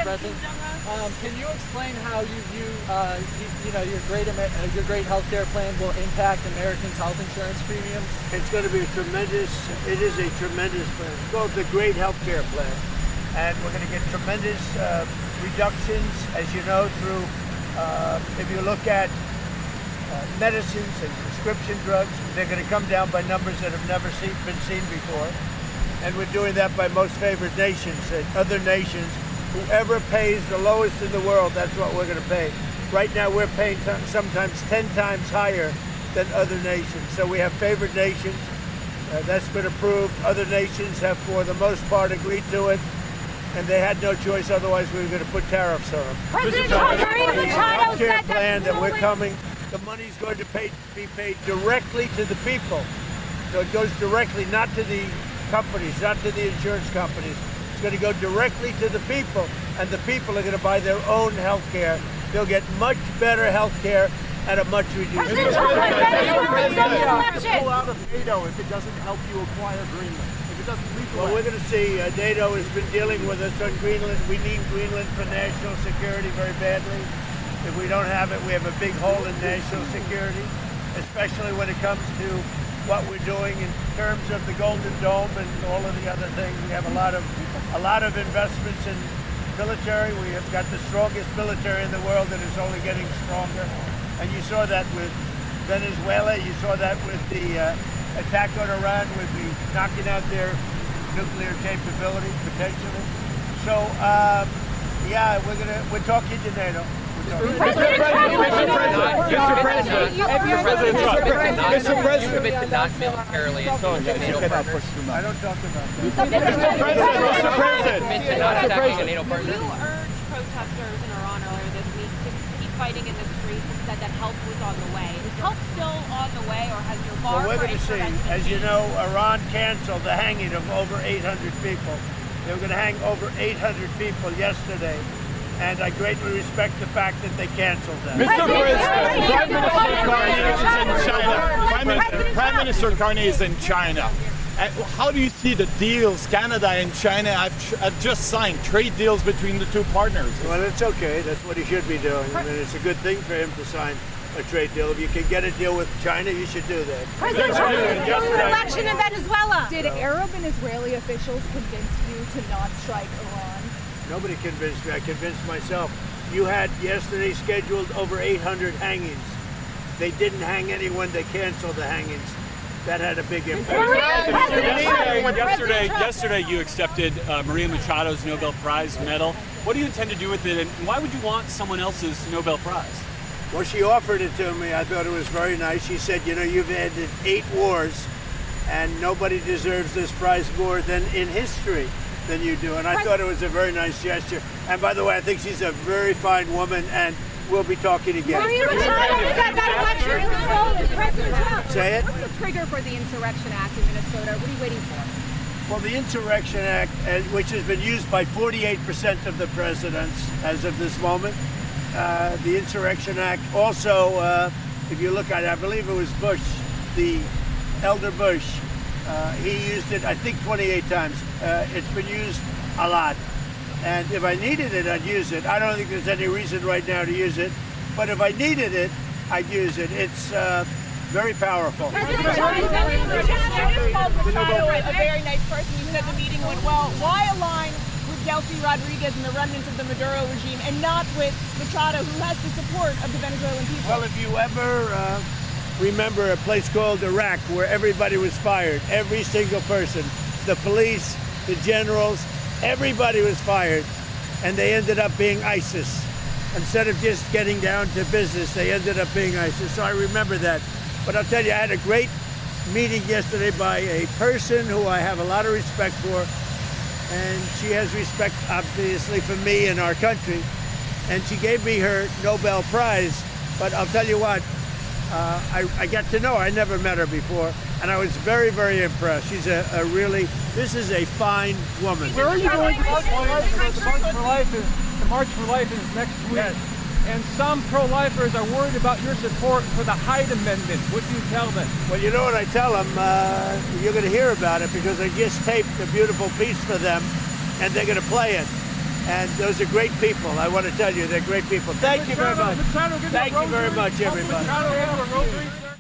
President. Can you explain how you view, your great healthcare plan will impact Americans' health insurance premiums? It's going to be it is a tremendous plan. It's called the Great Healthcare Plan. And we're going to get tremendous reductions, as you know, through, if you look at medicines and prescription drugs, they're going to come down by numbers that have never been seen before. And we're doing that by most favored nations. And other nations, whoever pays the lowest in the world, that's what we're going to pay. Right now we're paying sometimes 10 times higher than other nations. So we have favored nations. That's been approved. Other nations have, for the most part, agreed to it. And they had no choice, otherwise we were going to put tariffs on them. President Corina Machado said that plan that we're coming, the money's going to be paid directly to the people. So it goes directly, not to the companies, not to the insurance companies. It's going to go directly to the people, and the people are going to buy their own health care. They'll get much better health care at a much reduced cost. Pull out of NATO if it doesn't help you acquire Greenland. If it doesn't lead the Well, way. we're going to see. NATO has been dealing with us on Greenland. We need Greenland for national security very badly. If we don't have it, we have a big hole in national security, especially when it comes to what we're doing in terms of the Golden Dome and all of the other things. We have a lot of investments in military. We have got the strongest military in the world, and it's only getting stronger. And you saw that with Venezuela. You saw that with the attack on Iran, with the knocking out their nuclear capability potentially. So yeah, we're talking to NATO. Mr. President, commit to not militarily engage NATO partners. I don't talk about that. Mr. President, commit to not attacking a NATO partner. You urged protesters in Iran earlier this week to keep fighting in the streets and said that help was on the way. Is help still on the way, or has your bar Well, we're for going to see. intervention As you changed? know, Iran canceled the hanging of over 800 people. They were going to hang over 800 people yesterday. And I greatly respect the fact that they canceled them. Mr. President, Prime Minister Carney is in China. How do you see the deals Canada and China have just signed, trade deals between the two partners? Well, it's okay. That's what he should be doing. I mean, it's a good thing for him to sign a trade deal. If you can get a deal with China, you should do that. President Trump is an election in Venezuela. Did Arab and Israeli officials convince you to not strike Iran? Nobody convinced me. I convinced myself. You had yesterday scheduled over 800 hangings. They didn't hang anyone. They canceled the hangings. That had a big impact. Yesterday you accepted Corina Machado's Nobel Prize medal. What do you intend to do with it, and why would you want someone else's Nobel Prize? Well, she offered it to me. I thought it was very nice. She said, you know, you've ended 8 wars, and nobody deserves this prize more than in history than you do. And I thought it was a very nice gesture. And by the way, I think she's a very fine woman, and we'll be talking again. Corina Machado said that election was stolen. President Trump. Say it. What's the trigger for the Insurrection Act in Minnesota? What are you waiting for? Well, the Insurrection Act, which has been used by 48% of the presidents as of this moment, the Insurrection Act also, if you look at it, I believe it was Bush, the elder Bush, he used it, I think, 28 times. It's been used a lot. And if I needed it, I'd use it. I don't think there's any reason right now to use it. But if I needed it, I'd use it. It's very powerful. President Trump You called Machado a very nice person. You said the meeting went well. Why align with Delcy Rodriguez and the remnants of the Maduro regime and not with Machado, who has the support of the Venezuelan people? Well, if you ever remember a place called Iraq where everybody was fired, every single person, the police, the generals, everybody was fired, and they ended up being ISIS. Instead of just getting down to business, they ended up being ISIS. So I remember that. But I'll tell you, I had a great meeting yesterday by a person who I have a lot of respect for, and she has respect, obviously, for me and our country. And she gave me her Nobel Prize. But I'll tell you what, I got to know her. I never met her before, and I was very, very impressed. She's this is a fine woman. Where are you going to March for Life? The March for Life is next week. Yes. And some pro-lifers are worried about your support for the Hyde Amendment. What do you tell them? Well, you know what I tell them? You're going to hear about it because I just taped a beautiful piece for them, and they're going to play it. And those are great people. I want to tell you, they're great people. Thank you very much. Thank you very much, everybody.